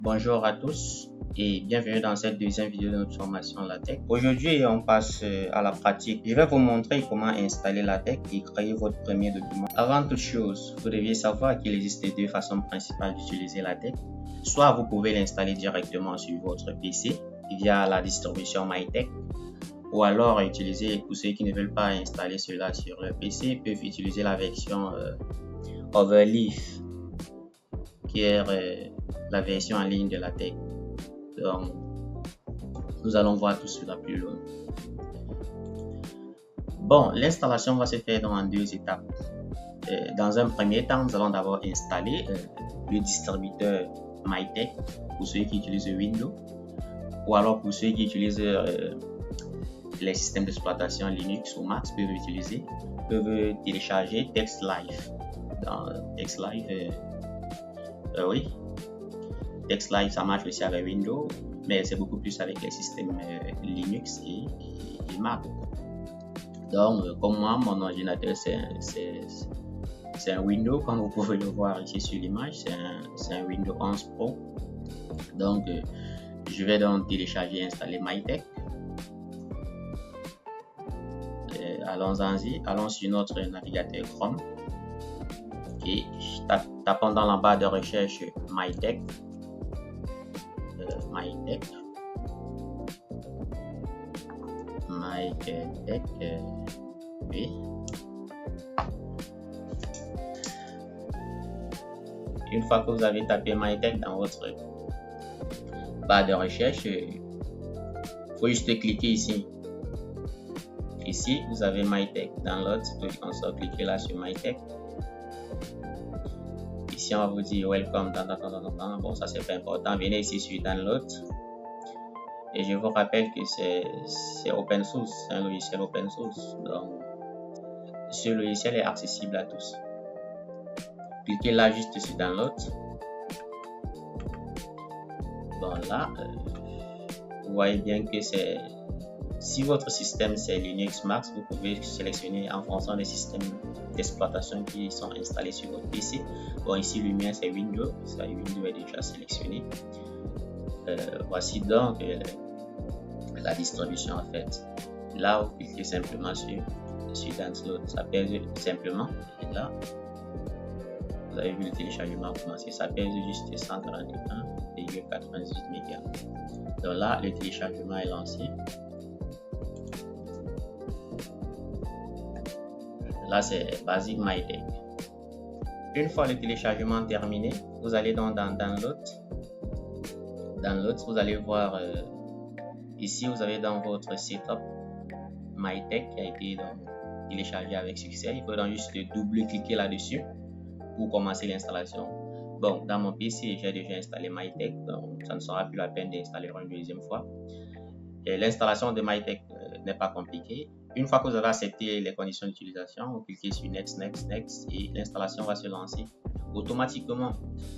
Bonjour à tous et bienvenue dans cette deuxième vidéo de notre formation LaTeX. Aujourd'hui, on passe à la pratique. Je vais vous montrer comment installer LaTeX et créer votre premier document. Avant toute chose, vous deviez savoir qu'il existe deux façons principales d'utiliser LaTeX. Soit vous pouvez l'installer directement sur votre PC via la distribution MyTeX, ou alors utiliser, pour ceux qui ne veulent pas installer cela sur leur PC, peuvent utiliser la version Overleaf, qui est la version en ligne de LaTeX. Donc, nous allons voir tout cela plus loin. Bon, l'installation va se faire en deux étapes. Dans un premier temps, nous allons d'abord installer le distributeur MyTeX pour ceux qui utilisent Windows, ou alors pour ceux qui utilisent les systèmes d'exploitation Linux ou Mac peuvent télécharger TextLive. Dans TextLive, oui, TextLive ça marche aussi avec Windows, mais c'est beaucoup plus avec les systèmes Linux et Mac. Donc, comme moi, mon ordinateur c'est un Windows, comme vous pouvez le voir ici sur l'image, c'est un Windows 11 Pro. Donc, je vais donc télécharger et installer MyTeX. Allons sur notre navigateur Chrome et tapons dans la barre de recherche MyTeX. Oui. Une fois que vous avez tapé MyTeX dans votre barre de recherche, il faut juste cliquer ici. Ici, vous avez MyTeX Download. Cliquez là sur MyTeX. Ici, on va vous dire Welcome. Bon, ça c'est pas important. Venez ici sur Download. Et je vous rappelle que c'est open source, c'est un logiciel open source. Donc, ce logiciel est accessible à tous. Cliquez là juste sur Download. Bon, là, vous voyez bien que si votre système c'est Linux Mac, vous pouvez sélectionner en fonction des systèmes d'exploitation qui sont installés sur votre PC. Bon, ici le mien c'est Windows, Windows est déjà sélectionné. Voici donc la distribution en fait. Là, vous cliquez simplement sur Download, ça pèse simplement. Et là, vous avez vu le téléchargement commencer, ça pèse juste 141,98 MB. Donc là, le téléchargement est lancé. Là, c'est Basic MyTeX. Une fois le téléchargement terminé, vous allez donc dans Download. Download, vous allez voir ici, vous avez dans votre setup MyTeX qui a été donc téléchargé avec succès. Il faut donc juste double-cliquer là-dessus pour commencer l'installation. Bon, dans mon PC, j'ai déjà installé MyTeX, donc ça ne sera plus la peine d'installer une deuxième fois. L'installation de MyTeX n'est pas compliquée. Une fois que vous avez accepté les conditions d'utilisation, vous cliquez sur Next, Next, Next et l'installation va se lancer automatiquement.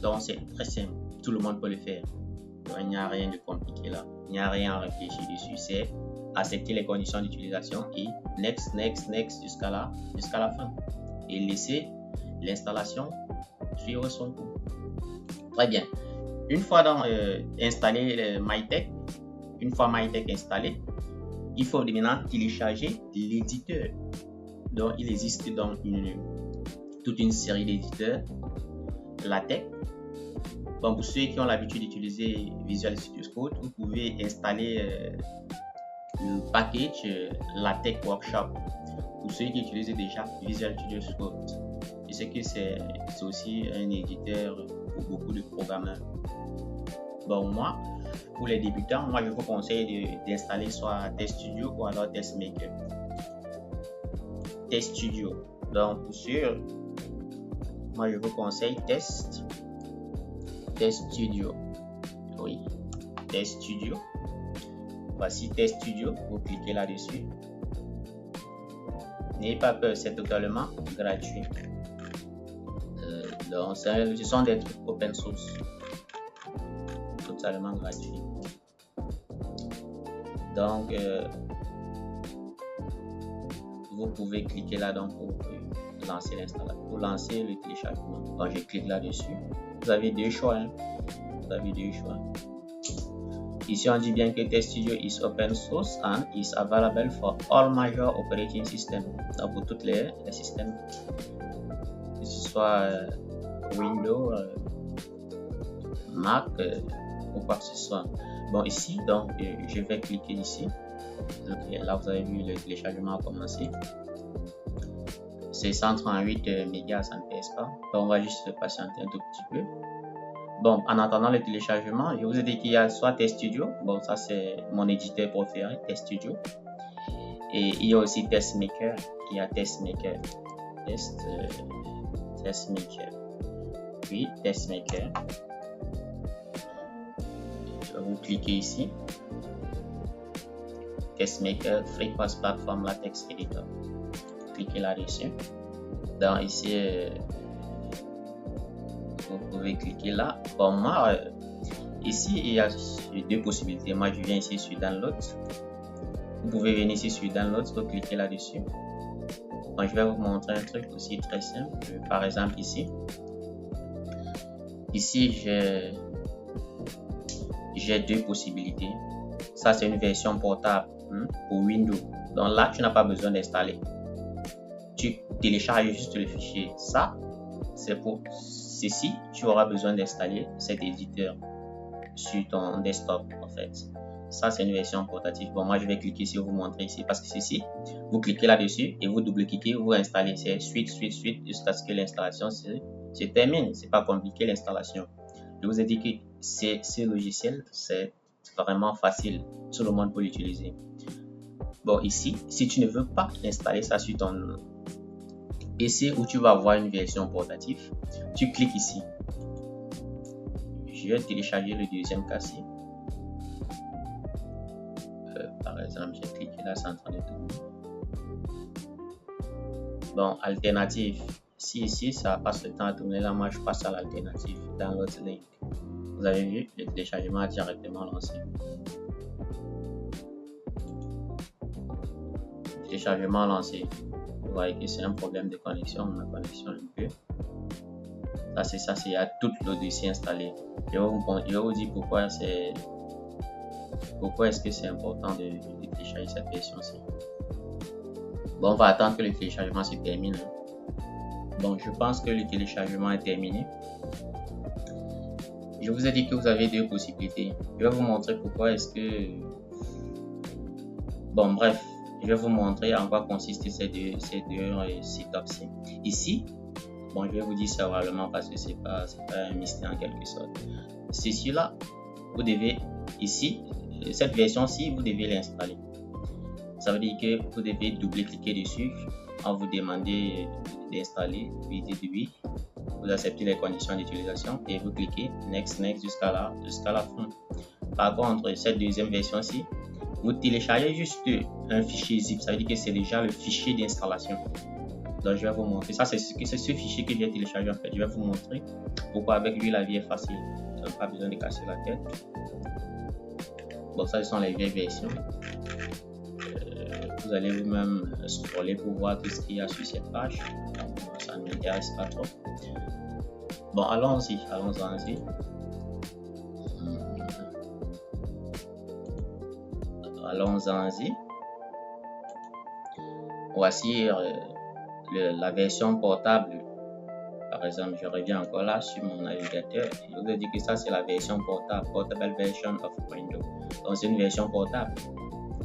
Donc c'est très simple, tout le monde peut le faire. Donc, il n'y a rien de compliqué là, il n'y a rien à réfléchir dessus, c'est accepter les conditions d'utilisation et Next, Next, Next jusqu'à la fin. Et laisser l'installation suivre son cours. Très bien. Une fois installé MyTeX, une fois MyTeX installé, il faut maintenant télécharger l'éditeur. Donc, il existe donc toute une série d'éditeurs LaTeX. Bon, pour ceux qui ont l'habitude d'utiliser Visual Studio Code, vous pouvez installer le package LaTeX Workshop. Pour ceux qui utilisent déjà Visual Studio Code, je sais que c'est aussi un éditeur pour beaucoup de programmeurs. Bon, moi, pour les débutants, je vous conseille d'installer soit Test Studio ou alors Test Maker. Test Studio. Donc, pour sûr, je vous conseille Test Studio. Oui, Test Studio. Voici Test Studio. Vous cliquez là-dessus. N'ayez pas peur, c'est totalement gratuit. Donc, ce sont des trucs open source. Totalement gratuit. Donc, vous pouvez cliquer là donc pour lancer l'installation, pour lancer le téléchargement. Donc, je clique là-dessus. Vous avez deux choix. vous avez deux choix. Ici, on dit bien que TestStudio is open source and is available for all major operating systems. Donc, pour tous les systèmes, que ce soit Windows, Mac ou quoi que ce soit. Bon, ici, donc, je vais cliquer ici. Donc, là, vous avez vu le téléchargement a commencé. C'est 138 mégas, ça ne pèse pas. Donc, on va juste patienter un tout petit peu. Bon, en attendant le téléchargement, je vous ai dit qu'il y a soit TestStudio, bon, ça c'est mon éditeur préféré, TestStudio. Et il y a aussi TestMaker. Il y a TestMaker. TestMaker. Puis, TestMaker. Vous cliquez ici. TestMaker Free Cross Platform Latex Editor. Cliquez là-dessus. Donc ici, vous pouvez cliquer là. Bon, moi, ici, il y a deux possibilités. Moi, je viens ici sur Download. Vous pouvez venir ici sur Download, vous cliquez là-dessus. Bon, je vais vous montrer un truc aussi très simple. Par exemple, ici. Ici, j'ai deux possibilités. Ça, c'est une version portable pour Windows. Donc là, tu n'as pas besoin d'installer. Tu télécharges juste le fichier. Ça, c'est pour ceci. Tu auras besoin d'installer cet éditeur sur ton desktop, en fait. Ça, c'est une version portative. Bon, moi, je vais cliquer ici, vous montrer ici, parce que ceci, vous cliquez là-dessus et vous double-cliquez, vous installez. C'est suite, jusqu'à ce que l'installation se termine. C'est pas compliqué, l'installation. Je vous ai dit que ce logiciel, c'est vraiment facile. Tout le monde peut l'utiliser. Bon, ici, si tu ne veux pas installer ça sur ton PC où tu vas avoir une version portative, tu cliques ici. Je vais télécharger le deuxième cas-ci. Par exemple, j'ai cliqué là, c'est en train de tourner. Bon, alternative. Si ici, ça passe le temps à tourner, là, moi, je passe à l'alternative. Download link. Vous avez vu, le téléchargement a directement lancé. Téléchargement lancé. Vous voyez que c'est un problème de connexion. Ma connexion un peu. Ça, c'est ça, il y a tout le dossier installé. Je vais vous dire pourquoi est-ce que c'est important de télécharger cette version-ci. Bon, on va attendre que le téléchargement se termine. Bon, je pense que le téléchargement est terminé. Je vous ai dit que vous avez deux possibilités. Je vais vous montrer pourquoi est-ce que... Bon, bref, je vais vous montrer en quoi consistent ces deux setups-ci. Ici, bon, je vais vous dire ça oralement parce que c'est pas un mystère en quelque sorte. Ceci-là, vous devez, ici, cette version-ci, vous devez l'installer. Ça veut dire que vous devez double-cliquer dessus. On vous demande d'installer, puis oui. Vous acceptez les conditions d'utilisation et vous cliquez Next jusqu'à la fin. Par contre, cette deuxième version-ci, vous téléchargez juste un fichier zip. Ça veut dire que c'est déjà le fichier d'installation. Donc, je vais vous montrer. Ça, c'est ce fichier que j'ai téléchargé en fait. Je vais vous montrer pourquoi avec lui la vie est facile. Vous n'avez pas besoin de casser la tête. Bon, ça, ce sont les vieilles versions. Vous allez vous-même scroller pour voir tout ce qu'il y a sur cette page. Ça ne m'intéresse pas trop. Bon, allons-y. Allons-y. Voici la version portable. Par exemple, je reviens encore là sur mon navigateur. Je vous ai dit que ça, c'est la version portable. Portable version of Windows. Donc, c'est une version portable.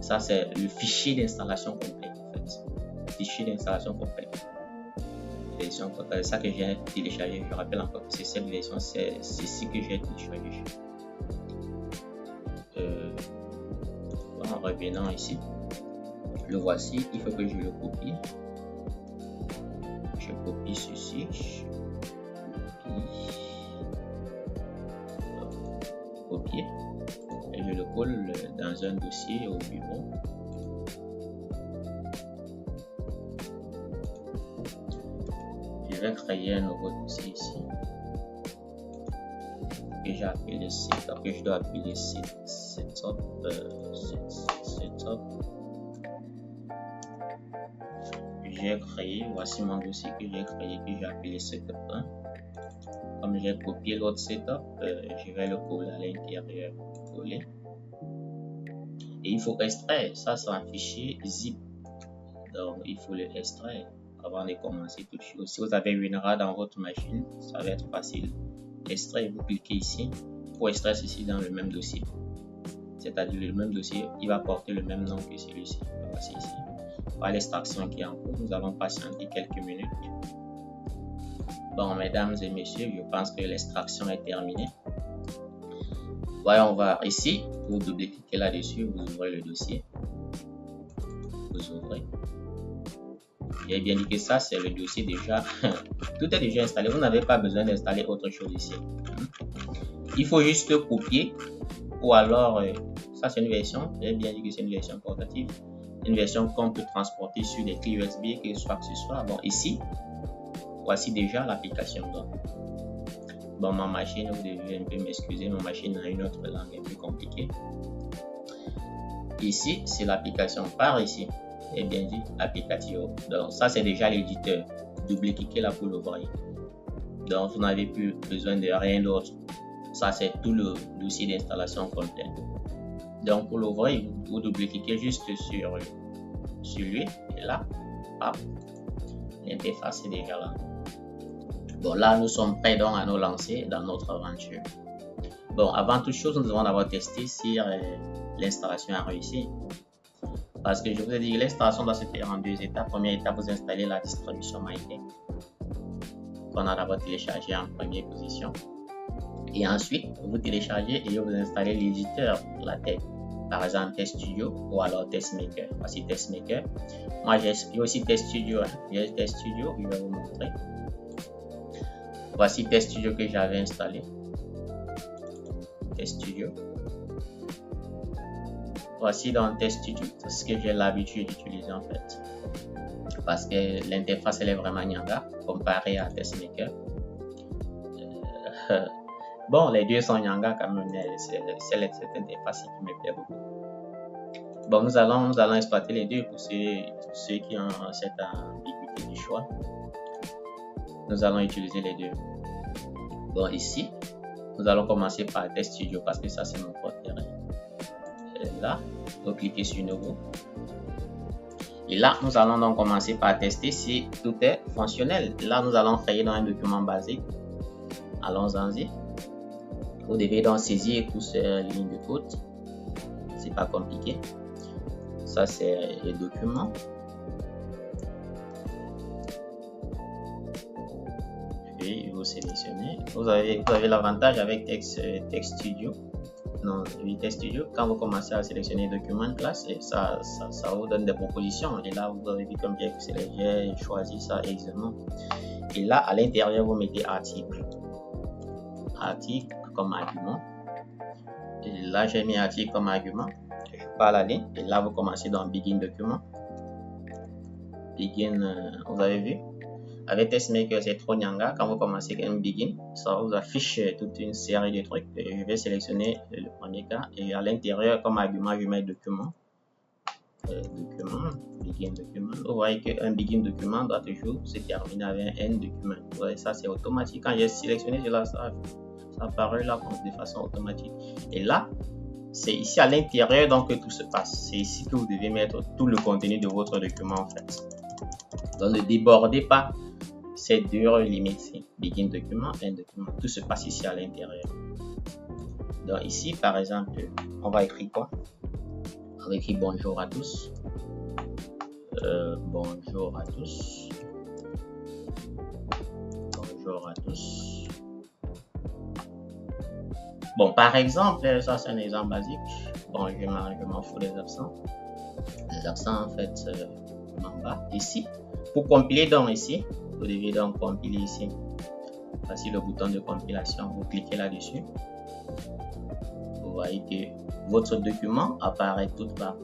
Ça, c'est le fichier d'installation complet, en fait. Fichier d'installation complet. Version portable. C'est ça que j'ai téléchargé. Je rappelle encore que c'est cette version. C'est ce que j'ai téléchargé. En revenant ici, le voici. Il faut que je le copie. Je copie ceci. Copier. Et je le colle dans un dossier au bureau. Je vais créer un nouveau dossier ici que j'ai appelé setup, que je dois appeler setup. J'ai créé, voici mon dossier que j'ai créé, que j'ai appelé setup 1. comme j'ai copié l'autre setup, je vais le coller à l'intérieur. Coller. Et il faut extraire. Ça, c'est un fichier zip. Donc, il faut le extraire avant de commencer toute chose. Si vous avez WinRAR dans votre machine, ça va être facile. Extraire, vous cliquez ici pour extraire ceci dans le même dossier. C'est-à-dire le même dossier, il va porter le même nom que celui-ci. Voici ici. Voilà l'extraction qui est en cours. Nous allons patienter quelques minutes. Bon, mesdames et messieurs, je pense que l'extraction est terminée. Voyons voir ici. Vous double-cliquez là-dessus, vous ouvrez le dossier. Vous ouvrez. J'ai bien dit que ça, c'est le dossier déjà. Tout est déjà installé. Vous n'avez pas besoin d'installer autre chose ici. Il faut juste copier. Ou alors, ça c'est une version. J'ai bien dit que c'est une version portative. Une version qu'on peut transporter sur des clés USB, que ce soit. Bon, ici, voici déjà l'application. Bon, ma machine, vous devez un peu m'excuser, ma machine a une autre langue un peu compliquée. Ici, c'est l'application. Par ici, j'ai bien dit Applicatio. Donc, ça, c'est déjà l'éditeur. Double-cliquez là pour l'ouvrir. Donc, vous n'avez plus besoin de rien d'autre. Ça, c'est tout le dossier d'installation complet. Donc, pour l'ouvrir, vous double-cliquez juste sur lui. Et là, hop, l'interface est déjà là. Bon, là, nous sommes prêts donc à nous lancer dans notre aventure. Bon, avant toute chose, nous devons d'abord tester si l'installation a réussi. Parce que je vous ai dit que l'installation doit se faire en deux étapes. Première étape, vous installez la distribution MyTech qu'on a d'abord téléchargée en première position. Et ensuite, vous téléchargez et vous installez l'éditeur LaTeX. Par exemple, Test Studio ou alors TestMaker. Voici TestMaker. Moi, j'ai aussi Test Studio. J'ai Test Studio, je vais vous montrer. Voici Test Studio que j'avais installé. Test Studio. Voici dans Test Studio, c'est ce que j'ai l'habitude d'utiliser en fait. Parce que l'interface elle est vraiment Nyanga comparée à TestMaker. Bon, les deux sont Nyanga quand même, mais c'est cette interface qui me plaît beaucoup. Bon, nous allons exploiter les deux pour ceux qui ont cette ambiguïté du choix. Nous allons utiliser les deux. Bon, ici, nous allons commencer par Test Studio parce que ça, c'est mon préféré. Là, vous cliquez sur Nouveau. Et là, nous allons donc commencer par tester si tout est fonctionnel. Là, nous allons créer dans un document basique. Allons-y. Vous devez donc saisir toutes ces lignes de code. C'est pas compliqué. Ça, c'est le document. Et vous sélectionnez. Vous avez l'avantage avec Text Studio. Non, Text Studio, quand vous commencez à sélectionner document classe, ça vous donne des propositions. Et là, vous avez vu comme j'ai choisi ça aisément. Et là, à l'intérieur, vous mettez article. Article comme argument. Et là, j'ai mis article comme argument. Je parle à ligne. Et là, vous commencez dans Begin document. Begin, vous avez vu. Avec TestMaker, c'est trop Nyanga. Quand vous commencez un Begin, ça vous affiche toute une série de trucs. Et je vais sélectionner le premier cas. Et à l'intérieur, comme argument, je mets document. Begin document. Vous voyez qu'un Begin document doit toujours se terminer avec un document. Vous voyez, ça c'est automatique. Quand j'ai sélectionné cela, ça apparaît là de façon automatique. Et là, c'est ici à l'intérieur donc que tout se passe. C'est ici que vous devez mettre tout le contenu de votre document en fait. Donc ne débordez pas ces deux limites. Begin document, un document. Tout se passe ici à l'intérieur. Donc ici, par exemple, on va écrire quoi? On va écrire bonjour à tous. Bonjour à tous. Bonjour à tous. Bon, par exemple, ça c'est un exemple basique. Bon, je m'en fous des absents. Les absents, en fait, en bas. Ici, pour compiler donc ici, vous devez donc compiler ici. Voici le bouton de compilation. Vous cliquez là-dessus. Vous voyez que votre document apparaît tout à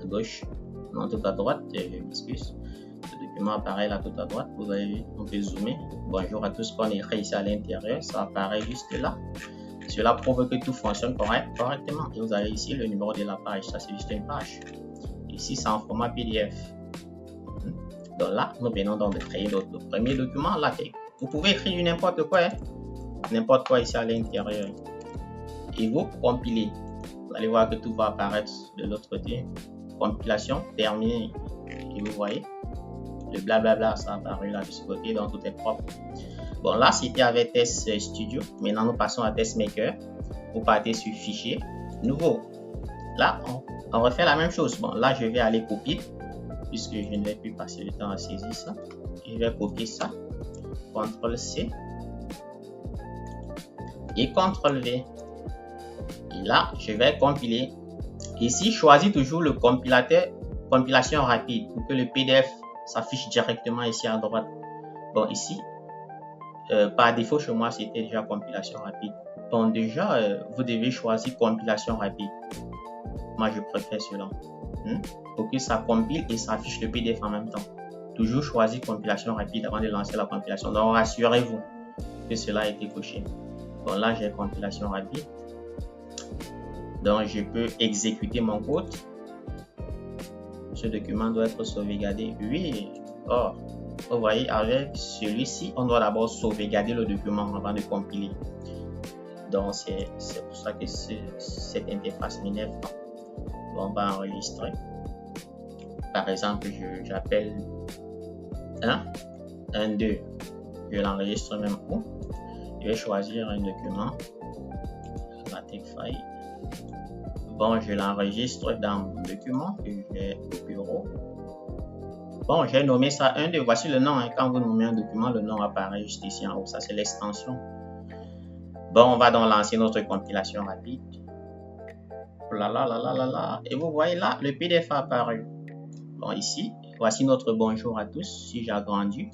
gauche, non tout à droite. Je m'excuse. Le document apparaît là tout à droite. Vous avez vu, on peut zoomer. Bonjour à tous qu'on écrit ici à l'intérieur. Ça apparaît juste là. Cela prouve que tout fonctionne correctement. Et vous avez ici le numéro de la page. Ça, c'est juste une page. Ici, c'est en format PDF. Donc là, nous venons donc de créer notre premier document LaTeX. Vous pouvez écrire n'importe quoi. Hein. n'importe quoi ici à l'intérieur. Et vous compilez. Vous allez voir que tout va apparaître de l'autre côté. Compilation terminée. Et vous voyez, le blablabla, ça apparaît là de ce côté, donc tout est propre. Bon, là, c'était avec Test Studio. Maintenant, nous passons à Test Maker. Vous partez sur Fichier, Nouveau. Là, on refait la même chose. Bon, là, je vais aller copier, puisque je ne vais plus passer le temps à saisir ça. Je vais copier ça. CTRL-C. Et CTRL-V. Et là, je vais compiler. Ici, choisis toujours le compilateur compilation rapide pour que le PDF s'affiche directement ici à droite. Bon, ici, par défaut, chez moi, c'était déjà compilation rapide. Donc, déjà, vous devez choisir compilation rapide. Moi, je préfère cela. Pour que ça compile et s'affiche le PDF en même temps. Toujours choisir compilation rapide avant de lancer la compilation. Donc, rassurez-vous que cela a été coché. Bon, là, j'ai compilation rapide. Donc, je peux exécuter mon code. Ce document doit être sauvegardé. Oui. Or, vous voyez, avec celui-ci, on doit d'abord sauvegarder le document avant de compiler. Donc, c'est pour ça que cette interface m'énerve. Bon, on va enregistrer. Par exemple, j'appelle 1, 2. Je l'enregistre même où. Je vais choisir un document. LaTeX file. Bon, je l'enregistre dans mon document que j'ai au bureau. Bon, j'ai nommé ça 1, 2. Voici le nom. Quand vous nommez un document, le nom apparaît juste ici en haut. Ça, c'est l'extension. Bon, on va donc lancer notre compilation rapide. Et vous voyez là, le PDF a apparu. Bon, ici, voici notre bonjour à tous. Si j'agrandis,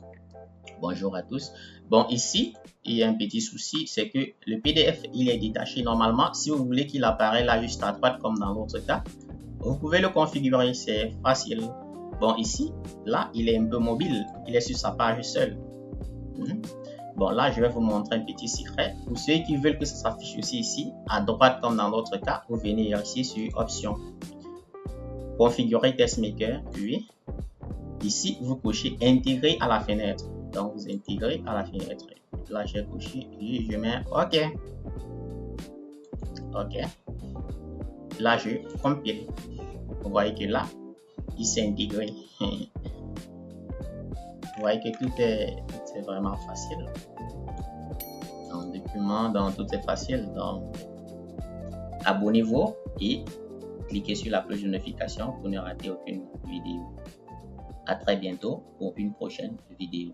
bonjour à tous. Bon, ici, il y a un petit souci, c'est que le PDF, il est détaché. Normalement, si vous voulez qu'il apparaisse là juste à droite, comme dans l'autre cas, vous pouvez le configurer, c'est facile. Bon, ici, là, il est un peu mobile. Il est sur sa page seul. Bon, là, je vais vous montrer un petit secret. Pour ceux qui veulent que ça s'affiche aussi ici, à droite comme dans l'autre cas, vous venez ici sur Options. Configurer Test Maker, oui. Ici, vous cochez Intégrer à la fenêtre. Donc, vous intégrez à la fenêtre. Là, j'ai coché et je mets OK. OK. Là, je compile. Vous voyez que là, il s'est intégré. Vous voyez que tout est vraiment facile. Dans le document, donc tout est facile. Donc, abonnez-vous et cliquez sur la cloche de notification pour ne rater aucune vidéo. À très bientôt pour une prochaine vidéo.